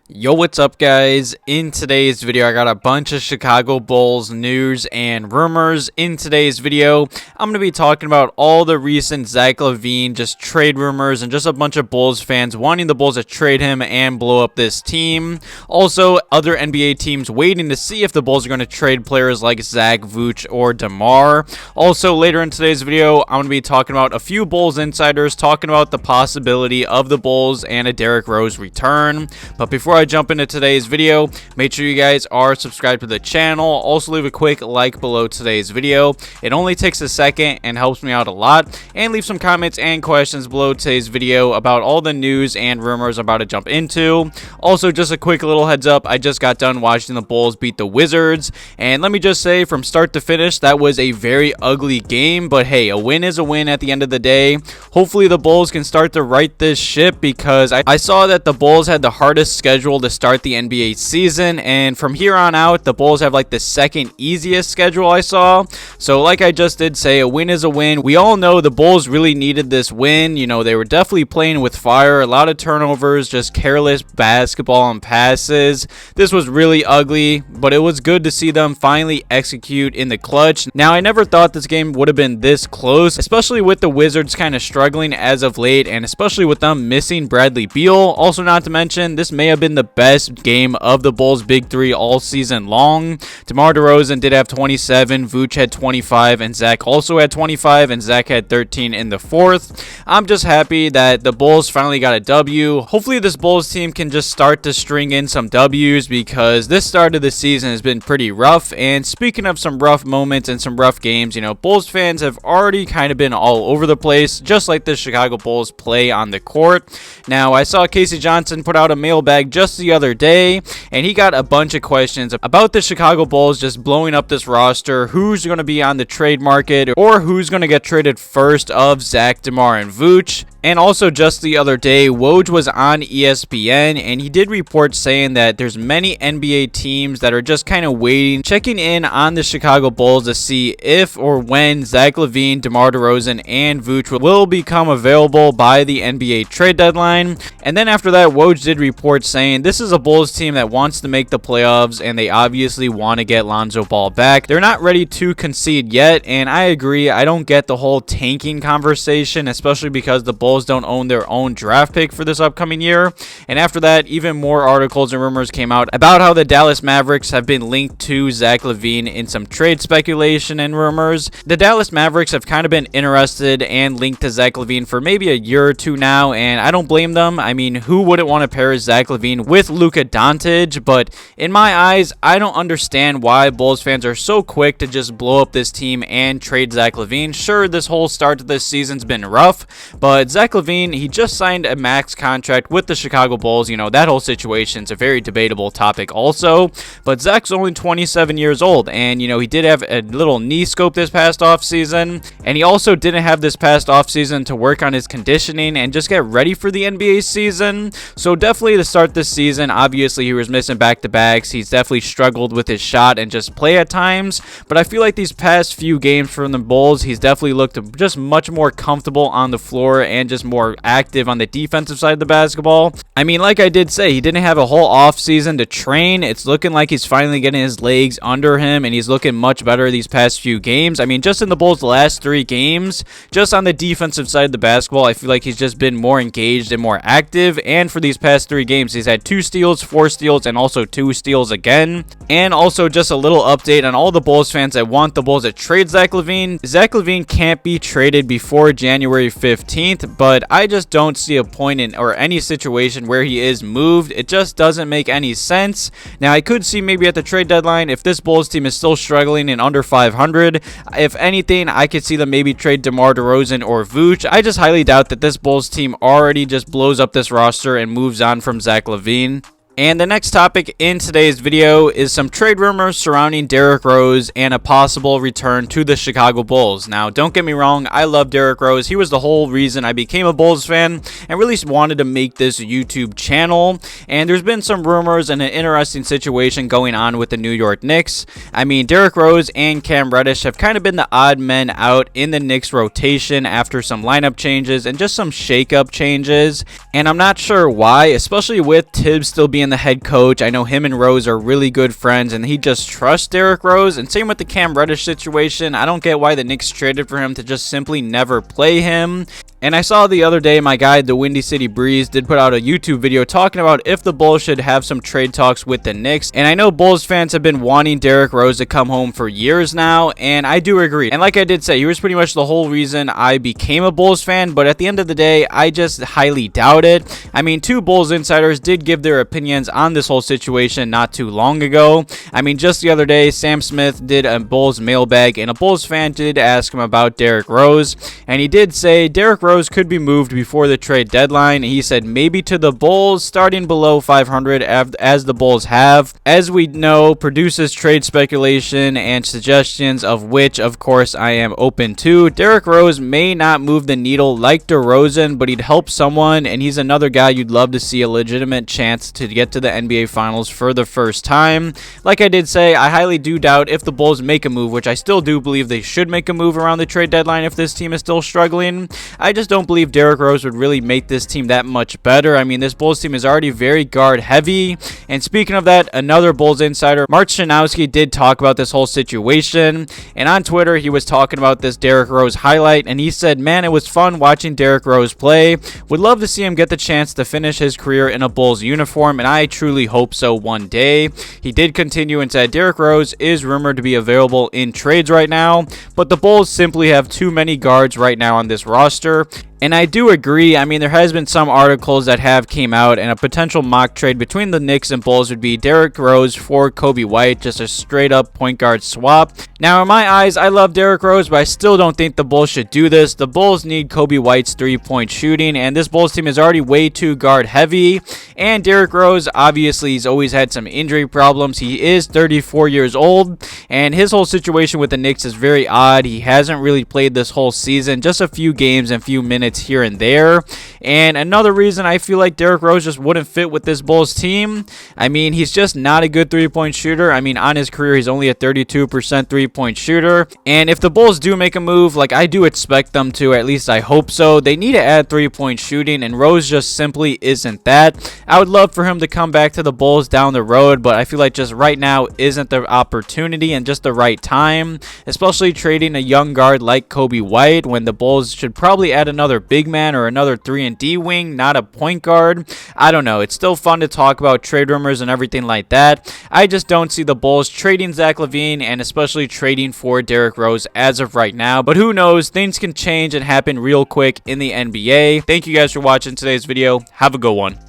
Yo, what's up, guys? In today's video, I got a bunch of Chicago Bulls news and rumors. In today's video, I'm going to be talking about all the recent Zach LaVine just trade rumors and just a bunch of Bulls fans wanting the Bulls to trade him and blow up this team. Also, other NBA teams waiting to see if the Bulls are going to trade players like Zach, Vuce, or Demar. Also, later in today's video, I'm going to be talking about a few Bulls insiders talking about the possibility of the Bulls and a Derrick Rose return. But before I jump into today's video, make sure you guys are subscribed to the channel. Also, leave a quick like below today's video. It only takes a second and helps me out a lot. And leave some comments and questions below today's video about all the news and rumors I'm about to jump into. Also, just a quick little heads up, I just got done watching the Bulls beat the Wizards, and let me just say, from start to finish, that was a very ugly game. But hey, a win is a win at the end of the day. Hopefully the Bulls can start to right this ship, because I saw that the Bulls had the hardest schedule to start the NBA season, and from here on out the Bulls have like the second easiest schedule I saw. So like I just did say, a win is a win. We all know the Bulls really needed this win. You know, they were definitely playing with fire, a lot of turnovers, just careless basketball and passes. This was really ugly, but it was good to see them finally execute in the clutch. Now, I never thought this game would have been this close, especially with the Wizards kind of struggling as of late, and especially with them missing Bradley Beal. Also, not to mention, this may have been the best game of the Bulls' big three all season long. DeMar DeRozan did have 27, Vuce had 25, and Zach also had 25, and Zach had 13 in the fourth. I'm just happy that the Bulls finally got a W. Hopefully this Bulls team can just start to string in some W's, because this start of the season has been pretty rough. And speaking of some rough moments and some rough games, you know, Bulls fans have already kind of been all over the place, just like the Chicago Bulls play on the court. Now, I saw Casey Johnson put out a mailbag just the other day, and he got a bunch of questions about the Chicago Bulls just blowing up this roster, who's going to be on the trade market, or who's going to get traded first of Zach, DeMar, and Vuce. And also, just the other day, Woj was on ESPN, and he did report saying that there's many NBA teams that are just kind of waiting, checking in on the Chicago Bulls to see if or when Zach LaVine, DeMar DeRozan, and Vuce will become available by the NBA trade deadline. And then after that, Woj did report saying this is a Bulls team that wants to make the playoffs, and they obviously want to get Lonzo Ball back. They're not ready to concede yet, and I agree. I don't get the whole tanking conversation, especially because the Bulls don't own their own draft pick for this upcoming year. And after that, even more articles and rumors came out about how the Dallas Mavericks have been linked to Zach LaVine in some trade speculation and rumors. The Dallas Mavericks have kind of been interested and linked to Zach LaVine for maybe a year or two now, and I don't blame them. I mean, who wouldn't want to pair Zach LaVine with Luka Doncic? But in my eyes, I don't understand why Bulls fans are so quick to just blow up this team and trade Zach LaVine. Sure, this whole start to this season's been rough, but Zach LaVine, he just signed a max contract with the Chicago Bulls. You know, that whole situation's a very debatable topic also, but Zach's only 27 years old, and you know, he did have a little knee scope this past offseason, and he also didn't have this past offseason to work on his conditioning and just get ready for the NBA season. So definitely to start this season, obviously he was missing back-to-backs. He's definitely struggled with his shot and just play at times, but I feel like these past few games from the Bulls, he's definitely looked just much more comfortable on the floor and just more active on the defensive side of the basketball. I mean, like I did say, he didn't have a whole offseason to train. It's looking like he's finally getting his legs under him, and he's looking much better these past few games. I mean, just in the Bulls' last 3 games, just on the defensive side of the basketball, I feel like he's just been more engaged and more active. And for these past 3 games, he's had 2 steals, 4 steals, and also 2 steals again. And also, just a little update on all the Bulls fans that want the Bulls to trade Zach LaVine. Zach LaVine can't be traded before January 15th, but I just don't see a point in or any situation where he is moved. It just doesn't make any sense. Now, I could see maybe at the trade deadline, if this Bulls team is still struggling in under 500, if anything, I could see them maybe trade DeMar DeRozan or Vuce. I just highly doubt that this Bulls team already just blows up this roster and moves on from Zach LaVine. And the next topic in today's video is some trade rumors surrounding Derrick Rose and a possible return to the Chicago Bulls. Now, don't get me wrong, I love Derrick Rose. He was the whole reason I became a Bulls fan and really wanted to make this YouTube channel. And there's been some rumors and an interesting situation going on with the New York Knicks. I mean, Derrick Rose and Cam Reddish have kind of been the odd men out in the Knicks rotation after some lineup changes and just some shake-up changes. And I'm not sure why, especially with Tibbs still being being the head coach. I know him and Rose are really good friends, and he just trusts Derrick Rose. And same with the Cam Reddish situation. I don't get why the Knicks traded for him to just simply never play him. And I saw the other day my guy, the Windy City Breeze, did put out a YouTube video talking about if the Bulls should have some trade talks with the Knicks. And I know Bulls fans have been wanting Derrick Rose to come home for years now, and I do agree. And like I did say, he was pretty much the whole reason I became a Bulls fan, but at the end of the day, I just highly doubt it. I mean, two Bulls insiders did give their opinions on this whole situation not too long ago. I mean, just the other day, Sam Smith did a Bulls mailbag, and a Bulls fan did ask him about Derrick Rose, and he did say Derrick Rose could be moved before the trade deadline. He said maybe to the Bulls, starting below 500 as the Bulls have. As we know, produces trade speculation and suggestions, of which, of course, I am open to. Derrick Rose may not move the needle like DeRozan, but he'd help someone, and he's another guy you'd love to see a legitimate chance to get to the NBA Finals for the first time. Like I did say, I highly do doubt if the Bulls make a move, which I still do believe they should make a move around the trade deadline if this team is still struggling. I just don't believe Derrick Rose would really make this team that much better. I mean, this Bulls team is already very guard heavy. And speaking of that, another Bulls insider, Mark Shanowski, did talk about this whole situation. And on Twitter, he was talking about this Derrick Rose highlight, and he said, man, it was fun watching Derrick Rose play. Would love to see him get the chance to finish his career in a Bulls uniform, and I truly hope so one day. He did continue and said, Derrick Rose is rumored to be available in trades right now, but the Bulls simply have too many guards right now on this roster. And I do agree. I mean, there has been some articles that have came out, and a potential mock trade between the Knicks and Bulls would be Derrick Rose for Coby White, just a straight up point guard swap. Now, in my eyes, I love Derrick Rose, but I still don't think the Bulls should do this. The Bulls need Coby White's three-point shooting, and this Bulls team is already way too guard heavy. And Derrick Rose, obviously, he's always had some injury problems. He is 34 years old, and his whole situation with the Knicks is very odd. He hasn't really played this whole season, just a few games and few minutes here and there. And another reason I feel like Derrick Rose just wouldn't fit with this Bulls team, I mean, he's just not a good three-point shooter. I mean, on his career, he's only a 32% three-point shooter. And if the Bulls do make a move, like I do expect them to, at least I hope so, they need to add three-point shooting, and Rose just simply isn't that. I would love for him to come back to the Bulls down the road, but I feel like just right now isn't the opportunity and just the right time, especially trading a young guard like Coby White when the Bulls should probably add another big man or another 3-and-D wing, not a point guard. I don't know. It's still fun to talk about trade rumors and everything like that. I just don't see the Bulls trading Zach LaVine and especially trading for Derrick Rose as of right now. But who knows? Things can change and happen real quick in the NBA. Thank you guys for watching today's video. Have a good one.